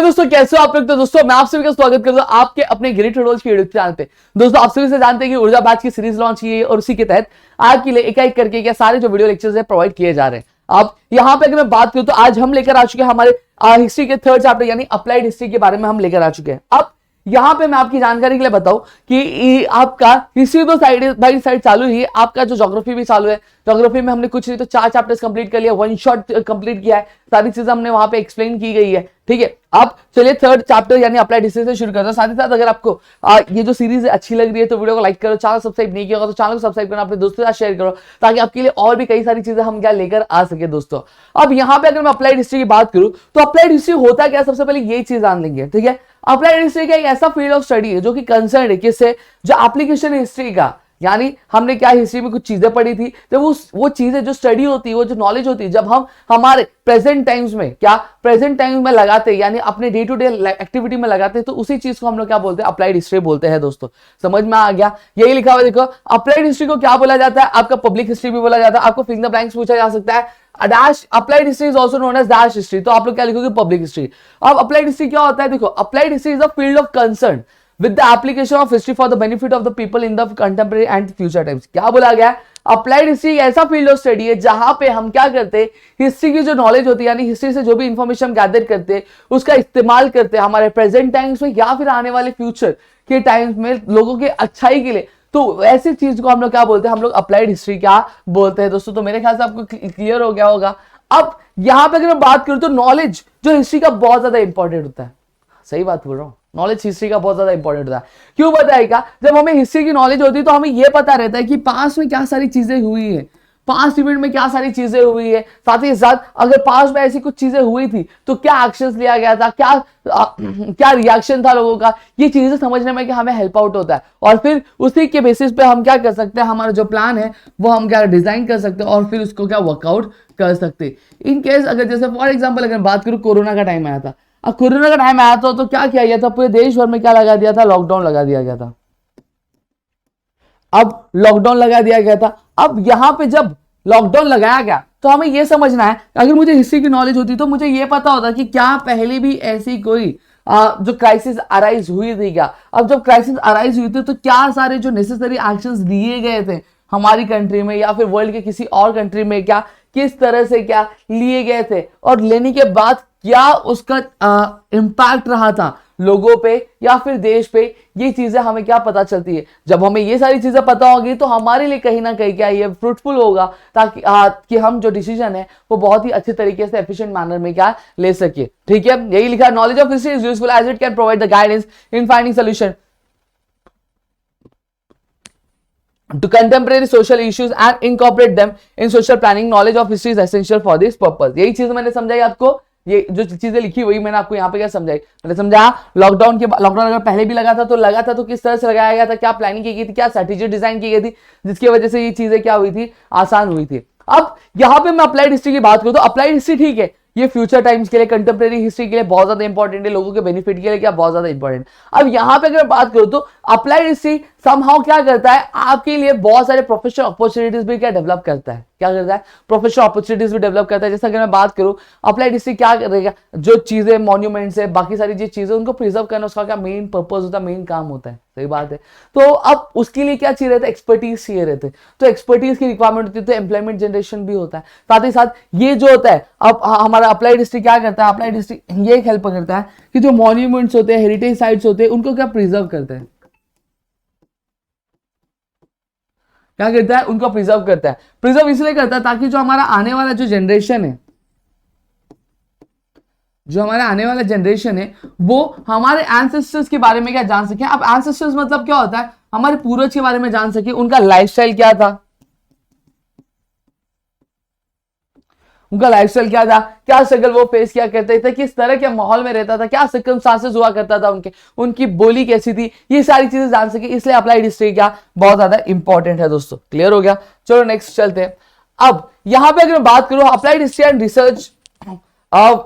दोस्तों, कैसे हो आप लोग। तो दोस्तों मैं आप सभी का स्वागत करता हूं आपके अपने ग्रेट रोल्स के यूट्यूब चैनल पे। दोस्तों आप सभी से जानते हैं कि ऊर्जा बैच की सीरीज लॉन्च की है और उसी के तहत आपके लिए एक एक करके क्या सारे जो वीडियो लेक्चर्स है प्रोवाइड किए जा रहे हैं। अब यहाँ पे अगर मैं बात करूं तो आज हम लेकर आ चुके हैं हमारे हिस्ट्री के थर्ड चैप्टर यानी अप्लाइड हिस्ट्री के बारे में हम लेकर आ चुके हैं। अब यहाँ पे मैं आपकी जानकारी के लिए बताऊं कि आपका हिस्ट्री तो साइड बाई साइड चालू ही है, आपका जो ज्योग्राफी भी चालू है। ज्योग्राफी में हमने कुछ नहीं तो 4 चैप्टर्स कंप्लीट कर लिया, 1 शॉट कंप्लीट किया है, सारी चीजें हमने वहां पे एक्सप्लेन की गई है। ठीक है, अब चलिए थर्ड चैप्टर यानी अप्लाइड हिस्ट्री से शुरू करते हैं। साथ ही साथ अगर आपको ये जो सीरीज है अच्छी लग रही है तो वीडियो को लाइक करो, चैनल सब्सक्राइब नहीं किया होगा तो चैनल को सब्सक्राइब करना, अपने दोस्तों के साथ शेयर करो ताकि आपके लिए और भी कई सारी चीजें हम क्या लेकर आ सके। दोस्तों अब यहाँ पे अगर मैं अप्लाइड हिस्ट्री की बात करूं तो अप्लाइड हिस्ट्री होता क्या, सबसे पहले ये चीज जान लेंगे। ठीक है, अप्लाइड हिस्ट्री का एक ऐसा फील्ड ऑफ स्टडी है जो कि कंसर्न है किससे, जो एप्लीकेशन हिस्ट्री का, यानी हमने क्या हिस्ट्री में कुछ चीजें पढ़ी थी, जब वो चीजें जो स्टडी होती है, वो जो नॉलेज होती है, जब हम हमारे प्रेजेंट टाइम्स में क्या प्रेजेंट टाइम में लगाते हैं यानी अपने डे टू डे एक्टिविटी में लगाते हैं, तो उसी चीज को हम लोग क्या बोलते हैं, अप्लाइड हिस्ट्री बोलते हैं। दोस्तों समझ में आ गया, यही लिखा हुआ देखो। अप्लाइड हिस्ट्री को क्या बोला जाता है, आपका पब्लिक हिस्ट्री भी बोला जाता है, आपको फिंगर ब्लैंक्स पूछा जा सकता है। Dash applied history is also known as dash history, तो आप लोग क्या लिखोगे, पब्लिक हिस्ट्री। अब अप्लाइड हिस्ट्री क्या होता है, देखो applied history is a field of concern with the application of history for the benefit of the people in the contemporary and future times। क्या बोला गया है, अप्लाइड हिस्ट्री ऐसा फील्ड ऑफ स्टडी है जहां पे हम क्या करते हैं, हिस्ट्री की जो नॉलेज होती है यानी हिस्ट्री से जो भी इंफॉर्मेशन गैदर करते हैं उसका इस्तेमाल करते हैं हमारे प्रेजेंट टाइम्स में या फिर आने वाले फ्यूचर के टाइम्स में लोगों के अच्छाई के लिए। तो ऐसी चीज को हम लोग क्या बोलते हैं, हम लोग अप्लाइड हिस्ट्री क्या बोलते हैं। दोस्तों तो मेरे ख्याल से आपको क्लियर हो गया होगा। अब यहां पे अगर मैं बात करूं तो नॉलेज जो हिस्ट्री का बहुत ज्यादा इंपॉर्टेंट होता है, सही बात बोल रहा हूं, नॉलेज हिस्ट्री का बहुत ज्यादा इंपॉर्टेंट होता है। क्यों बताएगा, जब हमें हिस्ट्री की नॉलेज होती है तो हमें यह पता रहता है कि पास्ट में क्या सारी चीजें हुई है, पास्ट इवेंट में क्या सारी चीजें हुई है, साथ ही साथ अगर पास्ट में ऐसी कुछ चीजें हुई थी तो क्या एक्शंस लिया गया था, क्या रिएक्शन था लोगों का, ये चीजें समझने में कि हमें हेल्प आउट होता है। और फिर उसी के बेसिस पे हम क्या कर सकते हैं, हमारा जो प्लान है वो हम क्या डिजाइन कर सकते हैं और फिर उसको क्या वर्कआउट कर सकते हैं। इन केस अगर जैसे फॉर एग्जाम्पल अगर बात करूं, कोरोना का टाइम आया था। अब कोरोना का टाइम आया था तो क्या किया गया था, पूरे देश भर में क्या लगा दिया था, लॉकडाउन लगा दिया गया था। अब लॉकडाउन लगा दिया गया था। अब यहां पे जब लॉकडाउन लगाया गया तो हमें यह समझना है, अगर मुझे हिस्ट्री की नॉलेज होती तो मुझे यह पता होता कि क्या पहले भी ऐसी कोई जो क्राइसिस अराइज हुई थी क्या। अब जब क्राइसिस अराइज हुई थी तो क्या सारे जो नेसेसरी एक्शंस लिए गए थे हमारी कंट्री में या फिर वर्ल्ड के किसी और कंट्री में, क्या किस तरह से क्या लिए गए थे और लेने के बाद क्या उसका इम्पैक्ट रहा था लोगों पे या फिर देश पे, ये चीजें हमें क्या पता चलती है। जब हमें ये सारी चीजें पता होगी तो हमारे लिए कहीं ना कहीं क्या ये फ्रूटफुल होगा ताकि कि हम जो डिसीजन है वो बहुत ही अच्छे तरीके से एफिशिएंट मैनर में क्या ले सके। ठीक है, यही लिखा, knowledge of history is useful as it can provide the guidance in finding solution to contemporary social issues and incorporate them in social planning। knowledge of history is essential for this purpose। यही चीज मैंने समझाई आपको, ये जो चीजें लिखी हुई मैंने आपको यहाँ पे क्या समझाई, मैंने समझा लॉकडाउन अगर पहले भी लगा था तो किस तरह से लगाया गया था, क्या प्लानिंग की गई थी, क्या स्ट्रेटेजी डिजाइन की गई थी जिसकी वजह से ये चीजें क्या हुई थी, आसान हुई थी। अब यहाँ पे मैं अप्लाइड हिस्ट्री की बात करूं तो अप्लाइड हिस्ट्री ठीक है, ये फ्यूचर टाइम्स के लिए, कंटेम्प्रेरी हिस्ट्री के लिए बहुत ज्यादा इंपॉर्टेंट है, लोगों के बेनिफिट के लिए क्या बहुत ज्यादा इंपॉर्टेंट। अब यहां पे अगर बात करूं तो अप्लाइड हिस्ट्री समहाउ क्या करता है, आपके लिए बहुत सारे प्रोफेशनल अपॉर्चुनिटीज भी क्या डेवलप करता है, क्या करता है, प्रोफेशनल अपॉर्चुनिटीज भी डेवलप करता है। जैसे अगर मैं बात करूं अप्लाइड हिस्ट्री क्या करेगा, जो चीजें मॉन्यूमेंट्स है, बाकी सारी जो चीजें उनको प्रिजर्व करना उसका क्या मेन पर्पज होता है, मेन काम होता है, सही बात है। तो अब उसके लिए क्या चाहिए रहता है, एक्सपर्टीज चाहिए रहते हैं, तो एक्सपर्टीज की रिक्वायरमेंट होती है तो एम्प्लॉयमेंट जनरेशन भी होता है। साथ ही साथ ये जो होता है, अब हमारा अप्लाइड हिस्ट्री क्या करता है, अप्लाइड हिस्ट्री ये एक हेल्प करता है कि जो मॉन्यूमेंट्स होते हैं, हेरिटेज साइट्स होते हैं, उनको क्या प्रिजर्व करते हैं, क्या करता है, उनको प्रिजर्व करता है। प्रिजर्व इसलिए करता है ताकि जो हमारा आने वाला जो जनरेशन है, जो हमारा आने वाला जनरेशन है वो हमारे एंसेस्टर्स के बारे में क्या जान सके। अब एंसेस्टर्स मतलब क्या होता है, हमारे पूर्वज के बारे में जान सके, उनका लाइफस्टाइल क्या था, उनका लाइफस्टाइल क्या था, क्या स्ट्रगल वो फेस किया करते थे, किस तरह के माहौल में रहता था, क्या सर्कमस्टांसेस हुआ करता था उनकी बोली कैसी थी, ये सारी चीजें जान सके। इसलिए अप्लाइड हिस्ट्री क्या बहुत ज्यादा इंपॉर्टेंट है। दोस्तों क्लियर हो गया, चलो नेक्स्ट चलते हैं। अब यहां पे अगर मैं बात करूं applied history and research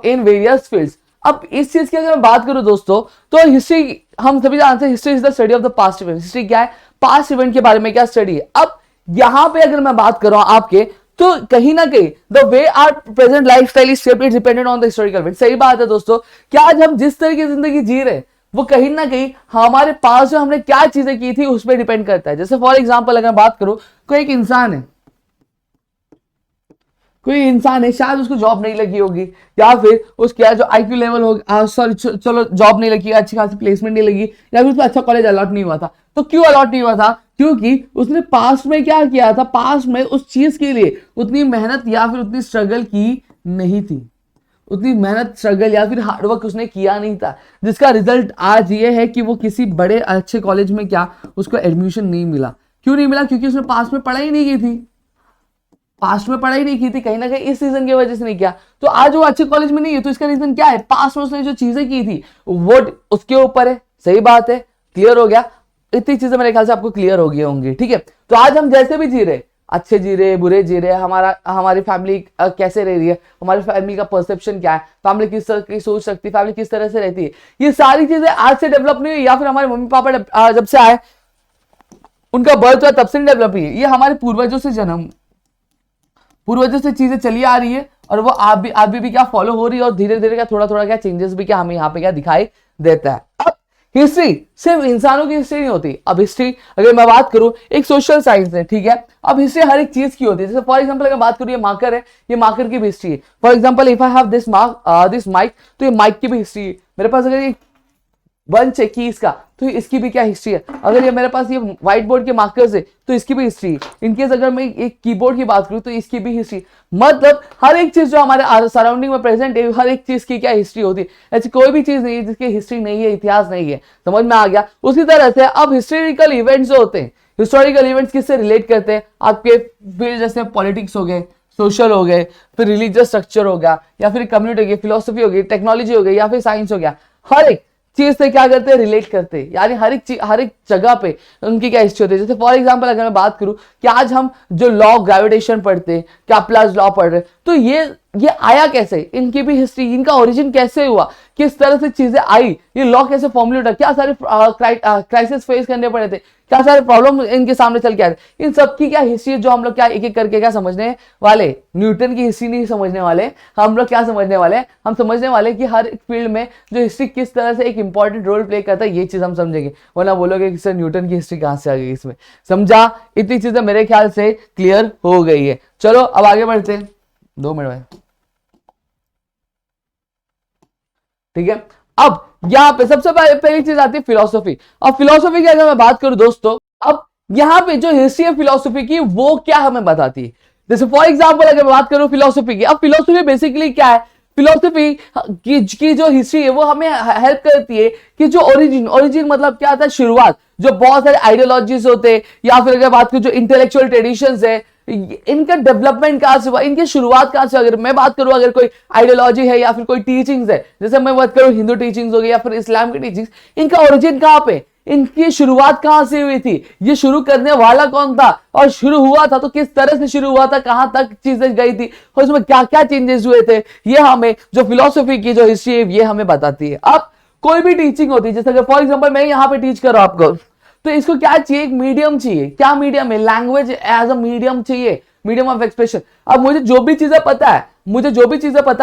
in various fields. अब इस चीज की अगर मैं बात करूं दोस्तों तो हिस्ट्री हम सभी जानते हैं, history is the study of the past event. History क्या है, पास्ट इवेंट के बारे में क्या स्टडी है। अब यहां पे अगर मैं बात करूं आपके तो कहीं ना कहीं the way our present lifestyle is shaped is dependent on the historical event. सही बात है दोस्तों कि आज हम जिस तरह की जिंदगी जी रहे हैं वो कहीं ना कहीं हमारे पास जो हमने क्या चीजें की थी उस पर डिपेंड करता है। जैसे फॉर एग्जाम्पल अगर बात करूं, कोई एक इंसान है, कोई इंसान है, शायद उसको जॉब नहीं लगी होगी, या फिर उसका जो आईक्यू लेवल हो, सॉरी चलो जॉब नहीं लगी, अच्छी खासी प्लेसमेंट नहीं लगी, या फिर उसको अच्छा कॉलेज अलॉट नहीं हुआ था। तो क्यों अलॉट नहीं हुआ था? क्योंकि उसने पास्ट में क्या किया था, पास्ट में उस चीज के लिए उतनी मेहनत या फिर उतनी स्ट्रगल की नहीं थी, उतनी मेहनत स्ट्रगल या फिर हार्डवर्क उसने किया नहीं था, जिसका रिजल्ट आज ये है कि वो किसी बड़े अच्छे कॉलेज में क्या उसको एडमिशन नहीं मिला। क्यों नहीं मिला? क्योंकि उसने पास्ट में पढ़ाई नहीं की थी, पास्ट में पढ़ाई नहीं की थी, कहीं ना कहीं इस रीजन की वजह से नहीं किया। तो आज वो अच्छे कॉलेज में नहीं है, तो इसका रीजन क्या है? पास्ट में उसने जो चीजें की थी वो उसके ऊपर है। सही बात है, क्लियर हो गया? इतनी चीजें मेरे ख्याल से आपको क्लियर हो गई होंगी। ठीक है, तो आज हम जैसे भी जी रहे, अच्छे जी रहे, बुरे जी रहे, हमारी फैमिली कैसे रह रही है, हमारी फैमिली का परसेप्शन क्या है, फैमिली किस तरह की सोच रखती है, फैमिली किस तरह से रहती है, ये सारी चीजें आज से डेवलप नहीं हुई, या फिर हमारे मम्मी पापा जब से आए उनका बर्थ हुआ तब से नहीं डेवलप हुई है। ये हमारे पूर्वजों से चीजें चली आ रही है, और वो आप भी क्या फॉलो हो रही है, और धीरे धीरे क्या थोड़ा थोड़ा क्या चेंजेस भी क्या हमें यहाँ पे क्या दिखाई देता है। अब हिस्ट्री सिर्फ इंसानों की हिस्ट्री नहीं होती। अब हिस्ट्री अगर मैं बात करूं, एक सोशल साइंस है, ठीक है। अब हिस्ट्री हर एक चीज की होती है। जैसे फॉर एग्जांपल अगर बात करूं, ये मार्कर है, ये मार्कर की भी हिस्ट्री है। For example if I have this mic, तो ये माइक की भी हिस्ट्री है। मेरे पास अगर ये बंच है कीज का, तो इसकी भी क्या हिस्ट्री है। अगर ये मेरे पास ये व्हाइट बोर्ड के मार्कर्स है, तो इसकी भी हिस्ट्री है। इनकेस अगर मैं एक कीबोर्ड की बात करूं, तो इसकी भी हिस्ट्री। मतलब हर एक चीज जो हमारे सराउंडिंग में प्रेजेंट है, हर एक चीज की क्या हिस्ट्री होती है। ऐसी कोई भी चीज नहीं है जिसकी हिस्ट्री नहीं है, इतिहास नहीं है। समझ में आ गया? उसी तरह से अब हिस्टोरिकल इवेंट्स जो होते हैं, हिस्टोरिकल इवेंट्स किससे रिलेट करते हैं? आपके फील्ड जैसे पॉलिटिक्स हो गए, सोशल हो गए, फिर रिलीजियस स्ट्रक्चर हो गया, या फिर कम्युनिटी हो गई, फिलोसफी हो गई, टेक्नोलॉजी हो गई, या फिर साइंस हो गया। हर एक चीज से क्या करते हैं? रिलेट करते हैं। यानी हर एक जगह पे उनकी क्या हिस्ट्री होती है। जैसे फॉर एग्जांपल अगर मैं बात करूं कि आज हम जो लॉ ऑफ ग्रेविटेशन पढ़ते हैं, कैप्लर्स लॉ पढ़ रहे हैं, तो ये आया कैसे? इनकी भी हिस्ट्री, इनका ओरिजिन कैसे हुआ, किस तरह से चीजें आई, ये लॉ कैसे फॉर्मुलेट हुआ, क्या सारे क्राइसिस फेस करने पड़े थे, क्या सारे प्रॉब्लम इनके सामने चल के आए थे। इन सब की क्या हिस्ट्री है, जो हम लोग क्या एक एक करके क्या समझने वाले। न्यूटन की हिस्ट्री नहीं समझने वाले हम लोग, क्या समझने वाले? हम समझने वाले कि हर एक फील्ड में जो हिस्ट्री किस तरह से एक इंपॉर्टेंट रोल प्ले करता है, ये चीज हम समझेंगे। वरना बोलोगे कि सर न्यूटन की हिस्ट्री कहां से आ गई इसमें। समझा? इतनी चीजें मेरे ख्याल से क्लियर हो गई है। चलो अब आगे बढ़ते हैं। 2 मिनट में, ठीक है। अब यहां पे सबसे पहली चीज आती है फिलोसफी। अब फिलोसफी की अगर मैं बात करूं दोस्तों, अब यहां पे जो हिस्ट्री है फिलोसफी की, वो क्या हमें बताती है। जैसे फॉर एग्जांपल अगर मैं बात करूं फिलोसफी की, अब फिलोसफी बेसिकली क्या है? फिलोसफी की जो हिस्ट्री है वो हमें हेल्प करती है कि जो ओरिजिन मतलब क्या आता है? शुरुआत। जो बहुत सारे आइडियोलॉजीज होते हैं, या फिर अगर बात करूं जो इंटेलेक्चुअल ट्रेडिशंस है, इनका डेवलपमेंट कहां से हुआ, इनकी शुरुआत कहां से। अगर मैं बात करूं, अगर कोई आइडियोलॉजी है या फिर कोई टीचिंग्स है, जैसे मैं बात करूं हिंदू टीचिंग्स हो गई या फिर इस्लाम की टीचिंग्स, इनका ओरिजिन कहां पे, इनकी शुरुआत कहां से हुई थी, ये शुरू करने वाला कौन था, और शुरू हुआ था तो किस तरह से शुरू हुआ था, कहां तक चीजें गई थी, और उसमें क्या क्या चेंजेस हुए थे। ये हमें जो फिलोसफी की जो हिस्ट्री है ये हमें बताती है। अब कोई भी टीचिंग होती है, जैसे अगर फॉर एग्जाम्पल मैं यहाँ पे टीच कर रहा हूं आपको, तो इसको क्या चाहिए? एक मीडियम चाहिए। क्या मीडियम है? लैंग्वेज एज अ मीडियम चाहिए, मीडियम ऑफ एक्सप्रेशन। अब मुझे जो भी चीजें पता है,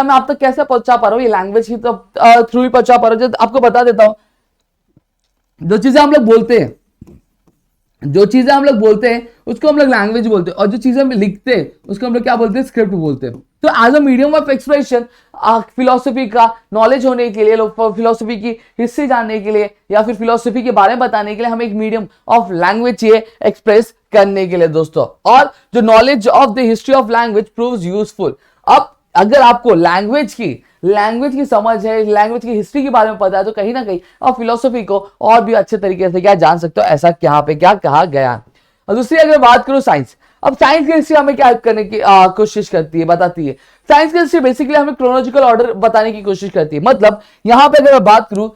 मैं आप तक कैसे पहुंचा पा रहा हूं? ये लैंग्वेज की थ्रू ही पहुंचा पा रहा हूं। आपको बता देता हूं, जो चीजें हम लोग बोलते हैं उसको हम लोग लैंग्वेज बोलते हैं, और जो चीजें हम लिखते हैं उसको हम लोग क्या बोलते हैं? स्क्रिप्ट बोलते हैं। तो as a medium of expression philosophy का नॉलेज होने के लिए, फिलोसफी की हिस्ट्री जानने के लिए, या फिर फिलोसफी के बारे में बताने के लिए हमें एक मीडियम ऑफ लैंग्वेज चाहिए एक्सप्रेस करने के लिए दोस्तों। और जो knowledge of the history of language proves useful. अब अगर आपको लैंग्वेज की समझ है, लैंग्वेज की हिस्ट्री के बारे में पता है, तो कहीं ना कहीं आप फिलोसफी को और भी अच्छे तरीके से क्या जान सकते हो, ऐसा यहाँ पे क्या कहा गया। और दूसरी अगर बात करूं साइंस, अब साइंस की हिस्ट्री हमें क्या हेल्प करने की कोशिश करती है, बताती है। साइंस की हिस्ट्री बेसिकली हमें क्रोनोलॉजिकल ऑर्डर बताने की कोशिश करती है। मतलब यहां पे अगर मैं बात करूं,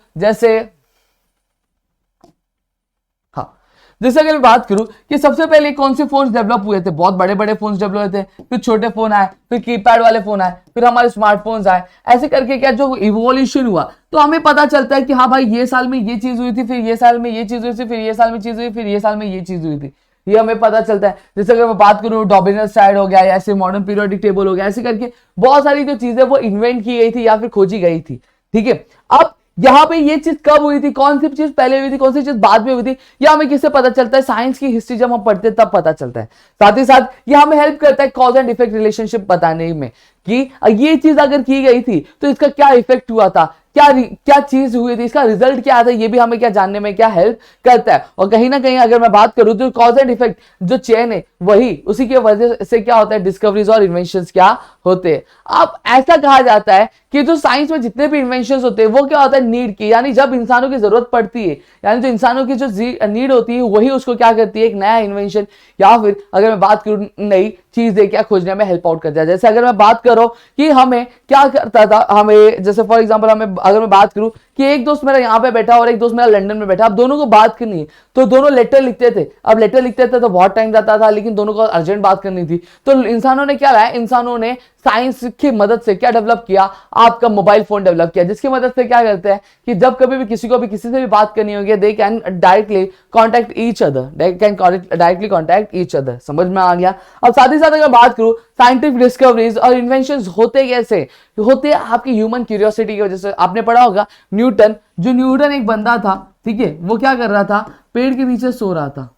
जैसे अगर मैं बात करूं कि सबसे पहले कौन से फोन्स डेवलप हुए थे, बहुत बड़े बड़े फोन्स डेवलप हुए थे, फिर छोटे फोन आए, फिर कीपैड वाले फोन आए, फिर हमारे स्मार्टफोन्स आए। ऐसे करके क्या जो इवोल्यूशन हुआ, तो हमें पता चलता है कि हाँ भाई ये साल में ये चीज हुई थी, फिर ये साल में ये चीज हुई थी, फिर ये साल में चीज हुई, फिर ये साल में ये चीज हुई थी। ये हमें पता चलता है। जैसे अगर मैं बात करूं डॉबिनस साइड हो गया या ऐसे मॉडर्न पीरियोडिक टेबल हो गया, ऐसे करके बहुत सारी जो चीजें वो इन्वेंट की गई थी या फिर खोजी गई थी। ठीक है, अब यहाँ पे ये चीज कब हुई थी, कौन सी चीज पहले हुई थी, कौन सी चीज बाद में हुई थी, यह हमें किससे पता चलता है, साइंस की हिस्ट्री जब हम पढ़ते हैं तब पता चलता है। साथ ही साथ ये हमें हेल्प करता है कॉज एंड इफेक्ट रिलेशनशिप बताने में कि ये चीज अगर की गई थी तो इसका क्या इफेक्ट हुआ था, क्या चीज हुई थी, इसका रिजल्ट क्या आता है, ये भी हमें क्या जानने में क्या हेल्प करता है। और कहीं ना कहीं अगर मैं बात करूं तो कॉज एंड इफेक्ट जो चेन है वही उसी की वजह से क्या होता है, डिस्कवरीज और इन्वेंशंस क्या होते हैं। अब ऐसा कहा जाता है कि जो साइंस में जितने भी इन्वेंशंस होते हैं वो क्या होता है, नीड की, यानी जब इंसानों की जरूरत पड़ती है, यानी जो इंसानों की जो नीड होती है वही उसको क्या करती है, एक नया इन्वेंशन या फिर अगर मैं बात करूं नई चीज है क्या खोजने में हेल्प आउट करता है। जैसे अगर मैं बात करूं कि हमें क्या करता था, हमें जैसे फॉर एग्जांपल हमें अगर मैं बात करूं कि एक दोस्त मेरा यहाँ पे बैठा और एक दोस्त मेरा लंदन में बैठा, अब दोनों को बात करनी है तो दोनों लेटर लिखते थे। अब लेटर लिखते थे तो बहुत टाइम जाता था, लेकिन दोनों को अर्जेंट बात करनी थी, तो इंसानों ने क्या लाया, इंसानों ने साइंस की मदद से क्या डेवलप किया, आपका मोबाइल फोन डेवलप किया, जिसकी मदद से क्या करते हैं कि जब कभी भी किसी को भी किसी से भी बात करनी होगी they can directly contact each other, they can directly contact each other. समझ में आ गया। अब साथ ही साथ अगर बात करूं साइंटिफिक डिस्कवरीज और इन्वेंशंस होते कैसे होते हैं, आपकी ह्यूमन क्यूरियोसिटी की वजह से। आपने पढ़ा होगा न्यूटन, जो न्यूटन एक बंदा था, ठीक है, वो क्या कर रहा था, पेड़ के नीचे सो रहा था,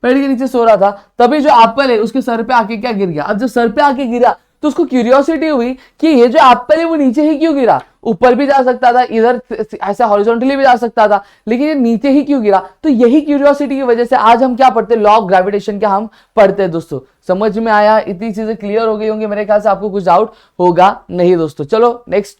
पेड़ के नीचे सो रहा था, तभी जो एप्पल है उसके सर पे आके क्या गिर गया। अब जब सर पे आके गिरा तो उसको क्यूरियोसिटी हुई कि ये जो एप्पल है वो नीचे ही क्यों गिरा, ऊपर भी जा सकता था, इधर ऐसा हॉरिजॉन्टली भी जा सकता था, लेकिन ये नीचे ही क्यों गिरा। तो यही क्यूरियोसिटी की वजह से आज हम क्या पढ़ते हैं, लॉ ऑफ ग्रेविटेशन क्या हम पढ़ते हैं। दोस्तों समझ में आया, इतनी चीजें क्लियर हो गई होंगी, मेरे ख्याल से आपको कुछ डाउट होगा नहीं। दोस्तों चलो नेक्स्ट,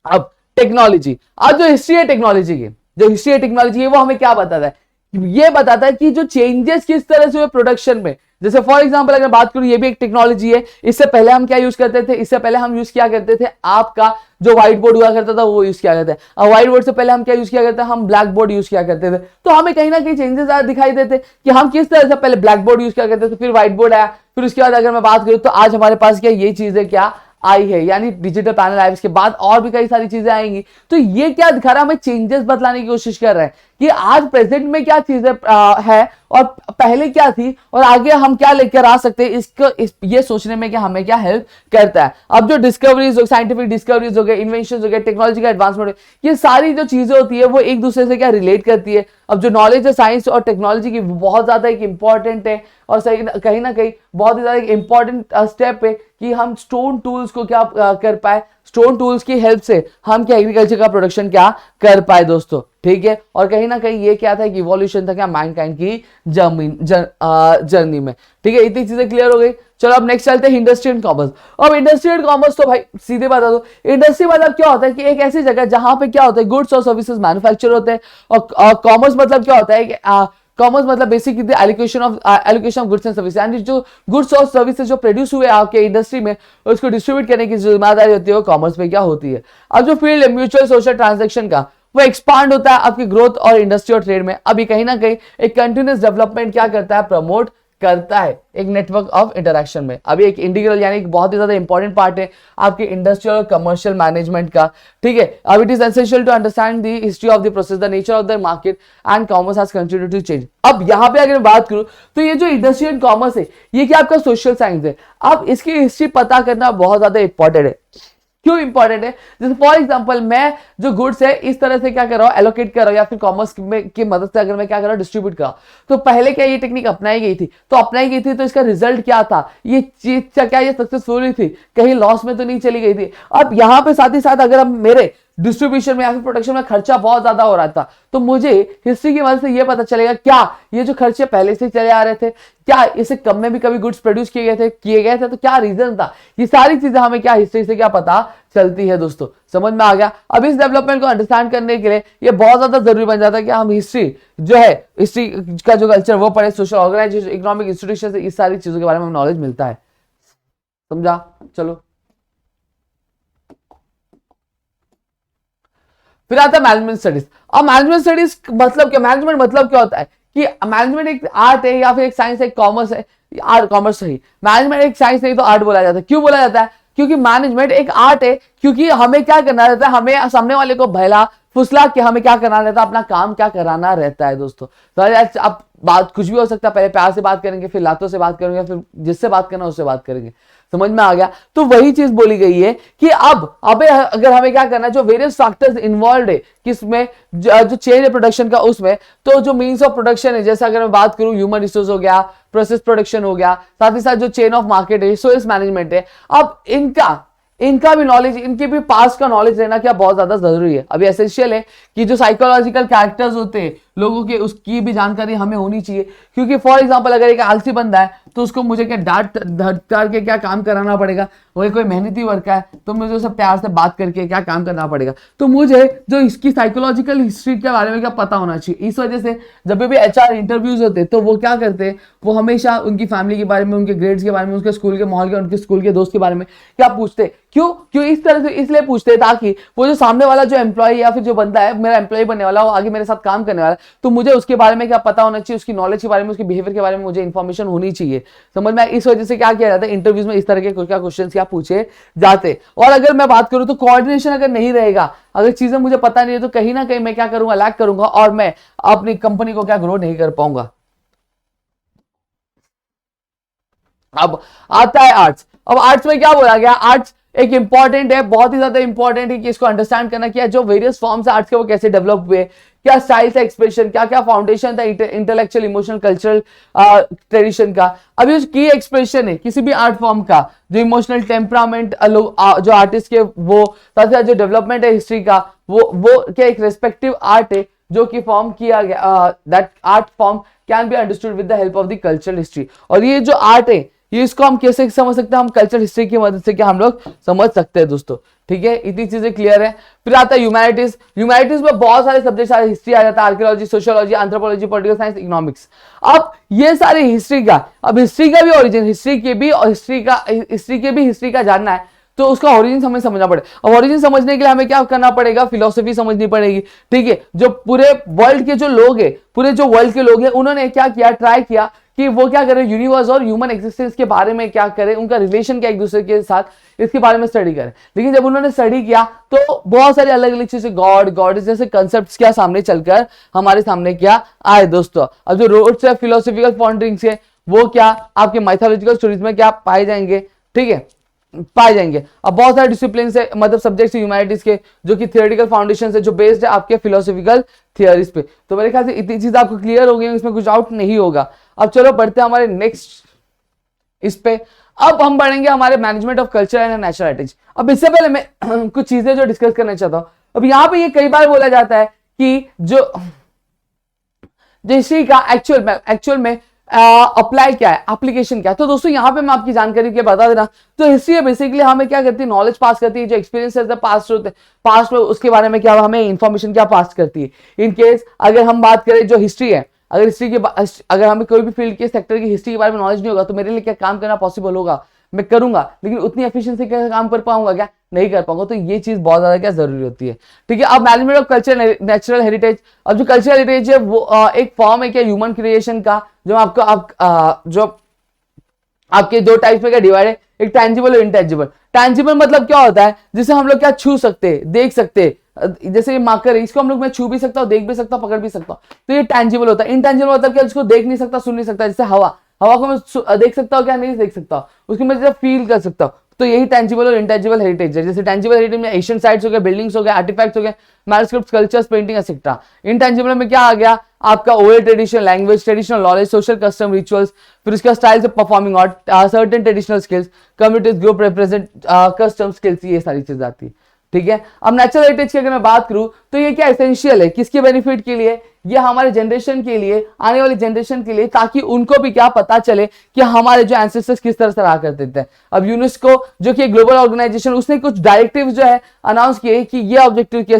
अब टेक्नोलॉजी। आज जो हिस्ट्री है टेक्नोलॉजी की, जो हिस्ट्री है टेक्नोलॉजी है वो हमें क्या बताता है, ये बताता है कि जो चेंजेस किस तरह से हुए प्रोडक्शन में। जैसे फॉर एग्जांपल अगर बात करूं, ये भी एक टेक्नोलॉजी है। इससे पहले हम क्या यूज करते थे, इससे पहले हम यूज किया करते थे आपका जो व्हाइट बोर्ड हुआ करता था वो यूज किया करते हैं। और व्हाइट बोर्ड से पहले हम क्या यूज किया करते हैं, हम ब्लैक बोर्ड यूज किया करते थे। तो हमें कहीं ना कहीं चेंजेस दिखाई देते कि हम किस तरह से पहले ब्लैक बोर्ड यूज किया करते थे, फिर व्हाइट बोर्ड आया, फिर उसके बाद अगर मैं बात करूं तो आज हमारे पास क्या ये चीजें क्या आई है, यानी डिजिटल पैनल आए, इसके बाद और भी कई सारी चीजें आएंगी। तो ये क्या दिखा रहा है, हमें चेंजेस बतलाने की कोशिश कर रहा है कि आज प्रेजेंट में क्या चीजें है और पहले क्या थी और आगे हम क्या लेकर आ सकते हैं, ये सोचने में क्या हमें क्या हेल्प करता है। अब जो डिस्कवरीज हो, साइंटिफिक डिस्कवरीज हो गए, इन्वेंशन हो गए, टेक्नोलॉजी का एडवांसमेंट हो, ये सारी जो चीजें होती है वो एक दूसरे से क्या रिलेट करती है। अब जो नॉलेज है साइंस और टेक्नोलॉजी की बहुत ज्यादा एक इंपॉर्टेंट है और कहीं ना कहीं बहुत ही ज्यादा एक इंपॉर्टेंट स्टेप है कि हम स्टोन टूल्स को क्या कर पाए, स्टोन टूल्स की हेल्प से हम क्या एग्रीकल्चर का प्रोडक्शन क्या कर पाए। दोस्तों ठीक है, और कहीं ना कहीं ये क्या था कि इवोल्यूशन था क्या मैनकाइंड की जर्नी में। ठीक है, इतनी चीजें क्लियर हो गई। चलो अब नेक्स्ट चलते हैं इंडस्ट्री एंड कॉमर्स। अब इंडस्ट्री एंड कॉमर्स तो भाई सीधे बता दो, इंडस्ट्री मतलब क्या होता है कि एक ऐसी जगह जहां पे क्या होता है गुड्स और सर्विसेज मैन्युफैक्चर होते हैं, और कॉमर्स मतलब क्या होता है कि कॉमर्स मतलब basically allocation of goods and service, यानी जो गुड्स और सर्विसेज जो प्रोड्यूस हुए आपके इंडस्ट्री में उसको डिस्ट्रीब्यूट करने की जिम्मेदारी होती है वो कॉमर्स में क्या होती है। अब जो फील्ड है म्यूचुअल सोशल ट्रांजैक्शन का वो एक्सपांड होता है आपकी ग्रोथ और इंडस्ट्री और ट्रेड में। अभी कहीं ना कहीं एक कंटिन्यूस डेवलपमेंट क्या करता है, प्रमोट करता है एक नेटवर्क ऑफ इंटरैक्शन में। अभी एक इंटीग्रल यानी एक बहुत ही ज्यादा इंपॉर्टेंट पार्ट है आपके इंडस्ट्रियल और कमर्शियल मैनेजमेंट का। ठीक है, अब it is essential to understand the history of the process, the nature of the market and commerce has continued to change. अब यहां पे अगर बात करूं तो ये जो इंडस्ट्री एंड कॉमर्स है ये क्या आपका सोशल साइंस है। अब इसकी हिस्ट्री पता करना बहुत ज्यादा इंपॉर्टेंट है। क्यों इंपॉर्टेंट है, जैसे फॉर एग्जांपल मैं जो गुड्स है इस तरह से क्या कर रहा हूं, एलोकेट कर रहा हूं, या फिर कॉमर्स की मदद से अगर मैं क्या कर रहा हूं, डिस्ट्रीब्यूट कर रहा हूं। तो पहले क्या ये टेक्निक अपनाई गई थी, तो इसका रिजल्ट क्या था, ये चीज क्या ये सक्सेसफुल थी, कहीं लॉस में तो नहीं चली गई थी। अब यहां पे साथ ही साथ अगर हम मेरे डिस्ट्रीब्यूशन में या फिर प्रोडक्शन में खर्चा बहुत ज्यादा हो रहा था, तो मुझे हिस्ट्री की वजह से ये पता चलेगा क्या ये जो खर्चे पहले से चले आ रहे थे, क्या इससे कम में भी कभी गुड्स प्रोड्यूस किए गए थे तो क्या रीजन था। ये सारी चीजें हमें क्या हिस्ट्री से क्या पता चलती है। दोस्तों समझ में आ गया। अब इस डेवलपमेंट को अंडरस्टैंड करने के लिए ये बहुत ज्यादा जरूरी बन जाता है कि हम हिस्ट्री जो है, हिस्ट्री का जो कल्चर वो पढ़े, सोशल ऑर्गेनाइजेशन, इकोनॉमिक इंस्टीट्यूशन से इस सारी चीजों के बारे में नॉलेज मिलता है। समझा। चलो फिर आता है मैनेजमेंट स्टडीज। अब मैनेजमेंट स्टडीज मतलब क्या, मैनेजमेंट मतलब क्या होता है कि मैनेजमेंट एक आर्ट है या फिर एक साइंस है, एक कॉमर्स है, आर्ट कॉमर्स सही, मैनेजमेंट एक साइंस नहीं तो आर्ट बोला जाता है। क्यों बोला जाता है, क्योंकि मैनेजमेंट एक आर्ट है, क्योंकि हमें क्या करना रहता है, हमें सामने वाले को भला फुसला के हमें क्या करना रहता है, अपना काम क्या कराना रहता है दोस्तों। तो आप बात कुछ भी हो सकता है, पहले प्यार से बात करेंगे, फिर लातों से बात करेंगे, फिर जिससे बात करना उससे बात करेंगे। समझ में आ गया। तो वही चीज बोली गई है कि अब अगर हमें क्या करना है, जो वेरियस फैक्टर्स इन्वॉल्व है किसमें, जो चेन है प्रोडक्शन का उसमें, तो जो मीन्स ऑफ प्रोडक्शन है, जैसे अगर मैं बात करूं ह्यूमन रिसोर्स हो गया, प्रोसेस प्रोडक्शन हो गया, साथ ही साथ जो चेन ऑफ मार्केट है, रिसोर्स मैनेजमेंट है, अब इनका भी नॉलेज, इनके भी पास का नॉलेज रहना क्या बहुत ज्यादा जरूरी है। अभी एसेंशियल है कि जो साइकोलॉजिकल कैरेक्टर्स होते हैं लोगों के, उसकी भी जानकारी हमें होनी चाहिए। क्योंकि फॉर एग्जांपल अगर एक आलसी बंदा है तो उसको मुझे क्या डांट धड़कार के क्या काम कराना पड़ेगा, वही कोई मेहनती वर्क है तो मुझे उससे प्यार से बात करके क्या काम करना पड़ेगा। तो मुझे जो इसकी साइकोलॉजिकल हिस्ट्री के बारे में क्या पता होना चाहिए। इस वजह से जब भी HR इंटरव्यूज होते तो वो क्या करते हैं, वो हमेशा उनकी फैमिली के बारे में, उनके ग्रेड्स के बारे में, उनके स्कूल के माहौल के, उनके स्कूल के दोस्त के बारे में क्या पूछते। क्यों इस तरह से इसलिए पूछते हैं ताकि वो जो सामने वाला जो एम्प्लॉय या फिर जो बंदा है मेरा एम्प्लॉय बनने वाला, वो आगे मेरे साथ काम करने वाला, तो मुझे उसके बारे में क्या पता होना चाहिए, उसकी नॉलेज के बारे में, उसके बिहेवियर के बारे में मुझे इन्फॉर्मेशन होनी चाहिए। समझ में। इस वजह से क्या किया जाता है, इंटरव्यूज में इस तरह के क्या क्वेश्चन क्या पूछे जाते। और अगर मैं बात करूं तो कोऑर्डिनेशन अगर नहीं रहेगा, अगर चीजें मुझे पता नहीं है, तो कहीं ना कहीं मैं क्या करूंगा, लैक करूंगा और मैं अपनी कंपनी को क्या ग्रो नहीं कर पाऊंगा। अब आता है आर्ट्स। अब आर्ट्स में क्या बोला गया, आर्ट्स एक इंपॉर्टेंट है, बहुत ही ज्यादा इंपॉर्टेंट है कि इसको अंडरस्टैंड करना किया जो वेरियस फॉर्म्स आर्ट्स के वो कैसे डेवलप हुए, क्या स्टाइल था एक्सप्रेशन, क्या क्या फाउंडेशन था इंटेलेक्चुअल इमोशनल कल्चरल ट्रेडिशन का। अभी जो की एक्सप्रेशन है किसी भी आर्ट फॉर्म का, जो इमोशनल टेम्परामेंट जो आर्टिस्ट के, वो साथ जो डेवलपमेंट है हिस्ट्री का, वो क्या एक रेस्पेक्टिव आर्ट है जो कि फॉर्म किया गया, that art form can be understood with the help of the cultural history. और ये जो आर्ट है ये इसको हम कैसे समझ सकते हैं, हम कल्चर हिस्ट्री की मदद से क्या हम लोग समझ सकते हैं दोस्तों। ठीक है, इतनी चीजें क्लियर है। फिर आता है ह्यूमैनिटीज। ह्यूमैनिटीज में बहुत सारे सब्जेक्ट, सारे हिस्ट्री आ जाता है, archaeology, sociology, anthropology, political science, economics. अब ये सारे हिस्ट्री का, अब हिस्ट्री का भी ओरिजिन, हिस्ट्री के भी हिस्ट्री का जानना है तो उसका ओरिजिन हमें समझना पड़ेगा। अब ओरिजिन समझने के लिए हमें क्या करना पड़ेगा, फिलोसफी समझनी पड़ेगी। ठीक है, जो पूरे वर्ल्ड के जो लोग हैं, पूरे जो वर्ल्ड के लोग हैं, उन्होंने क्या किया, ट्राई किया कि वो क्या करें, यूनिवर्स और ह्यूमन एग्जिस्टेंस के बारे में क्या करें, उनका रिलेशन क्या एक दूसरे के साथ, इसके बारे में स्टडी करें। लेकिन जब उन्होंने स्टडी किया तो बहुत सारे अलग अलग चीजें, गॉड जैसे कंसेप्ट्स क्या सामने चलकर हमारे सामने क्या आए दोस्तों। अब जो रूट्स है फिलोसफिकल फाउंडिंग्स है वो क्या आपके माइथोलॉजिकल स्टोरीज में क्या पाए जाएंगे। ठीक है, पाए जाएंगे। अब बहुत सारे डिसिप्लिन है, मतलब सब्जेक्ट्स ह्यूमैनिटीज के, जो कि थियोरेटिकल फाउंडेशन है, जो बेस्ड है आपके फिलोसफिकल थियरीज पे। तो मेरे ख्याल से इतनी चीज आपको क्लियर हो गई, इसमें कुछ डाउट नहीं होगा। अब चलो बढ़ते हैं हमारे नेक्स्ट इस पे। अब हम बढ़ेंगे हमारे management of culture and natural heritage. अब इससे पहले मैं कुछ चीजें जो डिस्कस करना चाहता हूं। अब यहां पे ये कई बार बोला जाता है कि जो हिस्ट्री का एक्चुअल में अप्लाई क्या है, एप्लीकेशन क्या है। तो दोस्तों यहाँ पे मैं आपकी जानकारी के बता देना, तो हिस्ट्री बेसिकली हमें क्या करती है, नॉलेज पास करती है, जो एक्सपीरियंस है पास्ट में उसके बारे में क्या हमें इंफॉर्मेशन क्या पास करती है। इन केस अगर हम बात करें जो हिस्ट्री है, अगर हमें कोई भी फील्ड के सेक्टर की हिस्ट्री के बारे में नॉलेज नहीं होगा तो मेरे लिए क्या काम करना पॉसिबल होगा, मैं करूंगा, लेकिन उतनी एफिशिएंसी के काम कर पाऊंगा क्या, नहीं कर पाऊंगा। तो ये चीज बहुत ज्यादा क्या जरूरी होती है। ठीक है, अब management of culture natural heritage. अब जो कल्चरल हेरिटेज है वो एक फॉर्म है क्या ह्यूमन क्रिएशन का, जो आपको जो आपके दो टाइप्स में क्या डिवाइड है, एक टैंजिबल और इनटैंजिबल। टैंजिबल मतलब क्या होता है, जिसे हम लोग क्या छू सकते हैं, देख सकते हैं, जैसे ये मार्कर है, इसको हम लोग मैं छू भी सकता हूँ, देख भी सकता हूँ, पकड़ भी सकता हूँ, तो ये टैंजिबल होता है। इनटैंजिबल मतलब क्या, जिसको देख नहीं सकता, सुन नहीं सकता, जैसे हवा को मैं देख सकता हूँ क्या, नहीं देख सकता, उसकी मैं जैसे फील कर सकता हूँ। तो यही टैंजिबल और इंटैंजिबल हेरिटेज है। जैसे टैंजिबल हेरिटेज में एशियन साइट्स हो गए, बिल्डिंग्स हो गए, आर्टिफैक्ट्स हो गए, manuscripts, cultures, painting etcetera. Intangible में क्या आ गया, आपका oral tradition, language, traditional knowledge, social custom, rituals, फिर उसका स्टाइल से performing art, certain traditional skills, communities, group represent custom skills, ये सारी चीजें आती है। ठीक है, अब नेचुरल हेरिटेज की अगर मैं बात करूं तो ये क्या एसेंशियल है, किसके बेनिफिट के लिए, ये हमारे जनरेशन के लिए, आने वाली जनरेशन के लिए, ताकि उनको भी क्या पता चले कि हमारे जो एंसेस्टर्स किस तरह से रहा करते थे। अब यूनेस्को जो कि ग्लोबल ऑर्गेनाइजेशन, उसने कुछ डायरेक्टिव जो है अनाउंस किए कि ये ऑब्जेक्टिव के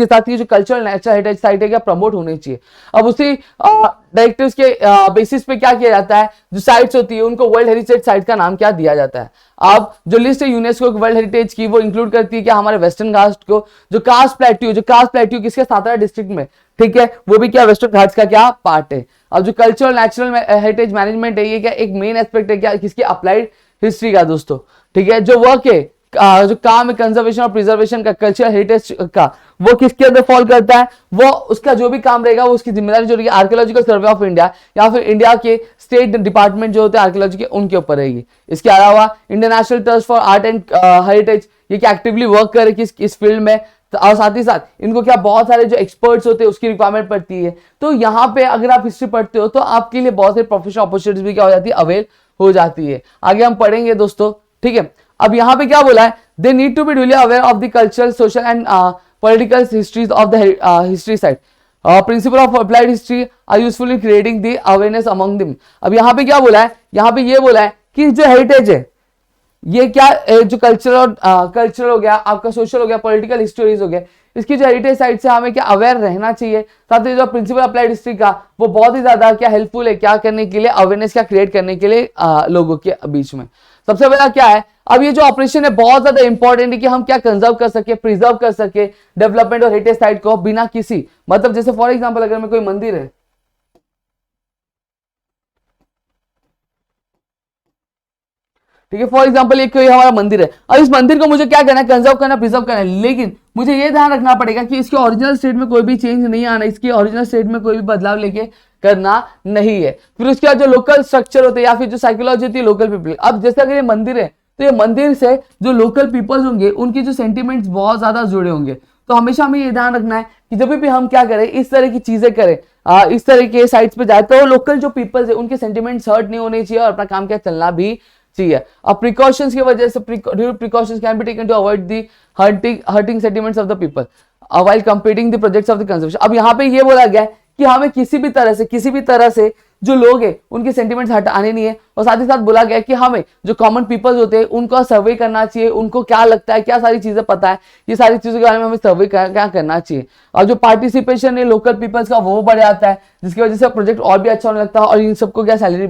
साथ ये जो कल्चरल नेचुरल हेरिटेज साइट है क्या प्रमोट होनी चाहिए। अब उसी डायरेक्टिव्स के बेसिस पे क्या किया जाता है, जो साइट्स होती है उनको वर्ल्ड हेरिटेज साइट का नाम क्या दिया जाता है। अब जो लिस्ट है यूनेस्को वर्ल्ड हेरिटेज की, वो इंक्लूड करती है कि हमारे वेस्टर्न घाट को, जो कास्ट प्लेट्यू किसके सातारा डिस्ट्रिक्ट में, ठीक है, वो भी क्या वेस्टर्न घाट्स का क्या पार्ट है। अब जो कल्चरल नेचुरल हेरिटेज मैनेजमेंट है, ये क्या एक मेन एस्पेक्ट है क्या किसकी, अप्लाइड हिस्ट्री का दोस्तों। ठीक है, जो वर्क है, जो काम है कंजर्वेशन और प्रिजर्वेशन का कल्चरल हेरिटेज का, वो किसके अंदर फॉल करता है, वो उसका जो भी काम रहेगा वो उसकी जिम्मेदारी जो रहेगी आर्कियोलॉजिकल सर्वे ऑफ इंडिया या फिर इंडिया के स्टेट डिपार्टमेंट जो होते हैं आर्कियोलॉजी के उनके ऊपर रहेगी। इसके अलावा Indian national trust for art and heritage ये क्या एक्टिवली वर्क करे इस फील्ड में, और साथ ही साथ इनको क्या बहुत सारे जो एक्सपर्ट्स होते हैं उसकी रिक्वायरमेंट पड़ती है। तो यहाँ पे अगर आप हिस्ट्री पढ़ते हो तो आपके लिए बहुत सारी प्रोफेशनल अपॉर्चुनिटीज भी क्या हो जाती है, अवेल हो जाती है। आगे हम पढ़ेंगे दोस्तों, ठीक है। अब यहाँ पे क्या बोला है, they need to be duly aware of the cultural, social and political histories of the history side. Principle of applied history are useful in creating the awareness among them. अब यहाँ पे क्या बोला है, यहाँ पे ये बोला है कि जो हेरिटेज है ये क्या जो कल्चरल हो गया, आपका सोशल हो गया, पॉलिटिकल हिस्टोरीज हो गया, इसकी जो हेरिटेज साइड से हमें क्या अवेयर रहना चाहिए। साथ ही जो प्रिंसिपल अप्लाइड हिस्ट्री का वो बहुत ही ज्यादा क्या हेल्पफुल है, क्या करने के लिए, अवेयरनेस क्या क्रिएट करने के लिए लोगों के बीच में। सबसे बड़ा क्या है, अब ये जो ऑपरेशन है बहुत ज्यादा इंपॉर्टेंट है कि हम क्या कंजर्व कर सके, प्रिजर्व कर सके डेवलपमेंट और हेरिटेज साइट को बिना किसी, मतलब जैसे फॉर एग्जाम्पल अगर मैं कोई मंदिर है, ठीक है, फॉर एग्जाम्पल एक कोई हमारा मंदिर है, अब इस मंदिर को मुझे क्या करना है, कंजर्व करना, प्रिजर्व करना है, लेकिन मुझे ये ध्यान रखना पड़ेगा कि इसके ओरिजिनल स्टेट में कोई भी चेंज नहीं आना, इसकी ओरिजिनल स्टेट में कोई भी बदलाव लेके करना नहीं है। फिर उसके बाद जो लोकल स्ट्रक्चर होते हैं या फिर जो साइकोलॉजी होती है लोकल पीपल, अब जैसे अगर ये मंदिर है तो ये मंदिर से जो लोकल पीपल्स होंगे उनकी जो सेंटिमेंट्स बहुत ज्यादा जुड़े होंगे। तो हमेशा हमें ये ध्यान रखना है कि जब भी हम क्या करें, इस तरह की चीजें करें, इस तरह के साइट्स पे जाए तो लोकल जो पीपल्स है उनके सेंटिमेंट्स हर्ट नहीं होने चाहिए और अपना काम क्या चलना भी चाहिए। अब प्रिकॉशंस की वजह से precautions can be taken to avoid the hurting sentiments of the people while completing the projects of the conservation. अब यहाँ पे ये बोला गया है कि हमें किसी भी तरह से जो लोग हैं उनके सेंटिमेंट्स हटाने नहीं है, और साथ ही साथ बोला गया है कि हमें जो कॉमन पीपल्स होते हैं उनको सर्वे करना चाहिए, उनको क्या लगता है, क्या सारी चीजें पता है, ये सारी चीजों के बारे में हमें सर्वे क्या करना चाहिए। और जो पार्टिसिपेशन है लोकल पीपल्स का वो बढ़ जाता है, जिसकी वजह से प्रोजेक्ट और भी अच्छा होने लगता है और इन सबको क्या सैलरी,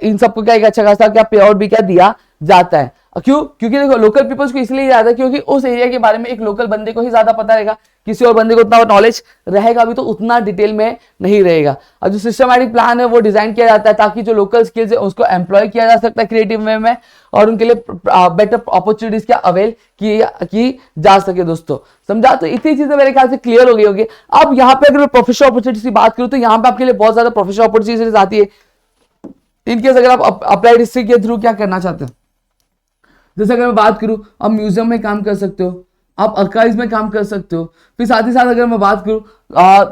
इन सबको क्या एक अच्छा खासा क्या पे आउट भी क्या दिया जाता है। क्यों? क्योंकि देखो लोकल पीपल्स को इसलिए ज्यादा, क्योंकि उस एरिया के बारे में एक लोकल बंदे को ही ज्यादा पता रहेगा, किसी और बंदे को उतना नॉलेज रहेगा भी तो उतना डिटेल में नहीं रहेगा। और जो सिस्टमैटिक प्लान है वो डिजाइन किया जाता है ताकि जो लोकल स्किल्स है उसको एम्प्लॉय किया जा सकता है क्रिएटिव वे में और उनके लिए बेटर अपॉर्चुनिटीज क्या अवेल की जा सके। दोस्तों समझा? तो इतनी चीजें मेरे ख्याल से क्लियर हो गई होगी। अब यहाँ पे अगर मैं प्रोफेशनल अपॉर्चुनिटीज की बात करूँ तो यहाँ पे आपके लिए बहुत ज्यादा प्रोफेशनल अपॉर्चुनिटीज आती है इनकेस अगर आप अप्लाइड हिस्ट्री के थ्रू क्या करना चाहते हैं। जैसे अगर मैं बात करूं, आप म्यूजियम में काम कर सकते हो, आप आर्काइव्स में काम कर सकते हो। फिर साथ ही साथ अगर मैं बात करूं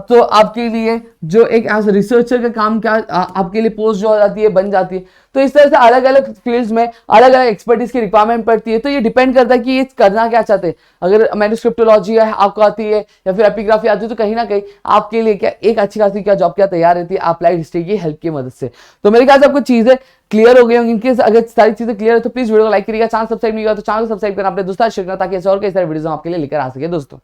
तो आपके लिए जो एक एज रिसर्चर का काम क्या आपके लिए पोस्ट जो हो जाती है बन जाती है। तो इस तरह से अलग अलग फील्ड्स में अलग अलग एक्सपर्टीज की रिक्वायरमेंट पड़ती है। तो ये डिपेंड करता है कि ये करना क्या चाहते हैं। अगर मैन्युस्क्रिप्टोलॉजी है आपको आती है या फिर एपिग्राफी आती है तो कहीं ना कहीं आपके लिए क्या एक अच्छी खासी क्या जॉब क्या तैयार रहती है अप्लाइड हिस्ट्री की हेल्प की मदद से। तो मेरे ख्याल से आपको चीजें क्लियर हो गई होंगी। इनके अगर सारी चीजें क्लियर है तो प्लीज वीडियो को लाइक करिएगा, चैनल सब्सक्राइब नहीं किया तो चैनल सब्सक्राइब करना, अपने दोस्तों शेयर करना ताकि ऐसे और कई सारे वीडियो आपके लिए लेकर आ सके। दोस्तों